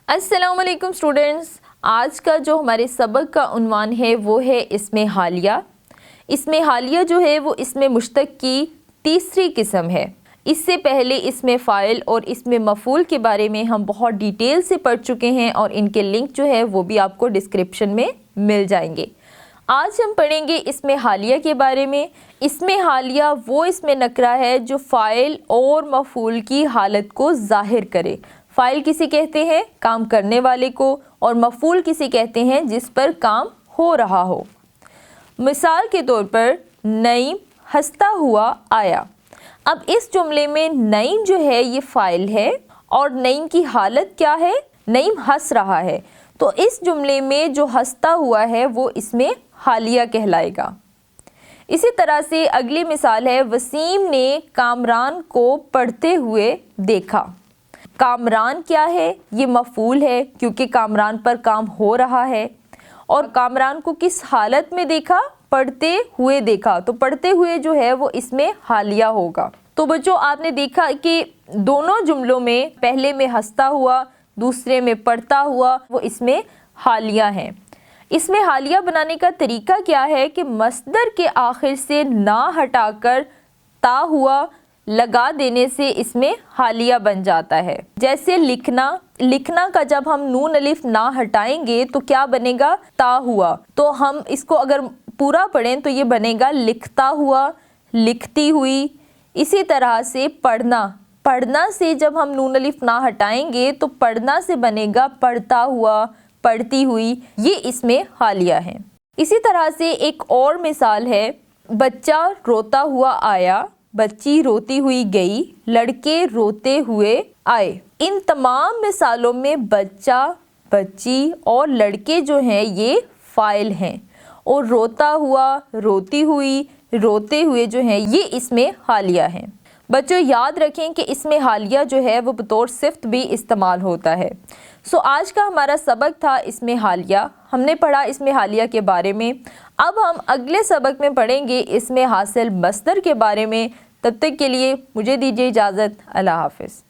السلام علیکم اسٹوڈنٹس، آج کا جو ہمارے سبق کا عنوان ہے وہ ہے اسم حالیہ۔ اسم حالیہ جو ہے وہ اسم مشتق کی تیسری قسم ہے۔ اس سے پہلے اسم فاعل اور اسم مفعول کے بارے میں ہم بہت ڈیٹیل سے پڑھ چکے ہیں اور ان کے لنک جو ہے وہ بھی آپ کو ڈسکرپشن میں مل جائیں گے۔ آج ہم پڑھیں گے اسم حالیہ کے بارے میں۔ اسم حالیہ وہ اسم نکرہ ہے جو فاعل اور مفعول کی حالت کو ظاہر کرے۔ فاعل کسے کہتے ہیں؟ کام کرنے والے کو، اور مفعول کسے کہتے ہیں؟ جس پر کام ہو رہا ہو۔ مثال کے طور پر نعیم ہنستا ہوا آیا۔ اب اس جملے میں نعیم جو ہے یہ فاعل ہے اور نعیم کی حالت کیا ہے؟ نعیم ہنس رہا ہے، تو اس جملے میں جو ہنستا ہوا ہے وہ اسم حالیہ کہلائے گا۔ اسی طرح سے اگلی مثال ہے وسیم نے کامران کو پڑھتے ہوئے دیکھا۔ کامران کیا ہے؟ یہ مفعول ہے کیونکہ کامران پر کام ہو رہا ہے، اور کامران کو کس حالت میں دیکھا؟ پڑھتے ہوئے دیکھا، تو پڑھتے ہوئے جو ہے وہ اسم حالیہ ہوگا۔ تو بچوں آپ نے دیکھا کہ دونوں جملوں میں پہلے میں ہنستا ہوا، دوسرے میں پڑھتا ہوا، وہ اسم حالیہ ہیں۔ اسم حالیہ بنانے کا طریقہ کیا ہے کہ مصدر کے آخر سے نہ ہٹا کر تا ہوا لگا دینے سے اسم حالیہ بن جاتا ہے۔ جیسے لکھنا، لکھنا کا جب ہم نون الف نہ ہٹائیں گے تو کیا بنے گا؟ تا ہوا۔ تو ہم اس کو اگر پورا پڑھیں تو یہ بنے گا لکھتا ہوا، لکھتی ہوئی۔ اسی طرح سے پڑھنا، پڑھنا سے جب ہم نون الف نہ ہٹائیں گے تو پڑھنا سے بنے گا پڑھتا ہوا، پڑھتی ہوئی۔ یہ اسم حالیہ ہیں۔ اسی طرح سے ایک اور مثال ہے بچہ روتا ہوا آیا، بچی روتی ہوئی گئی، لڑکے روتے ہوئے آئے۔ ان تمام مثالوں میں بچہ، بچی اور لڑکے جو ہیں یہ فاعل ہیں، اور روتا ہوا، روتی ہوئی، روتے ہوئے جو ہیں یہ اسم حالیہ ہیں۔ بچوں یاد رکھیں کہ اسم حالیہ جو ہے وہ بطور صفت بھی استعمال ہوتا ہے۔ آج کا ہمارا سبق تھا اسم حالیہ۔ ہم نے پڑھا اسم حالیہ کے بارے میں۔ اب ہم اگلے سبق میں پڑھیں گے اسم حاصل مصدر کے بارے میں۔ تب تک کے لیے مجھے دیجیے اجازت۔ اللہ حافظ۔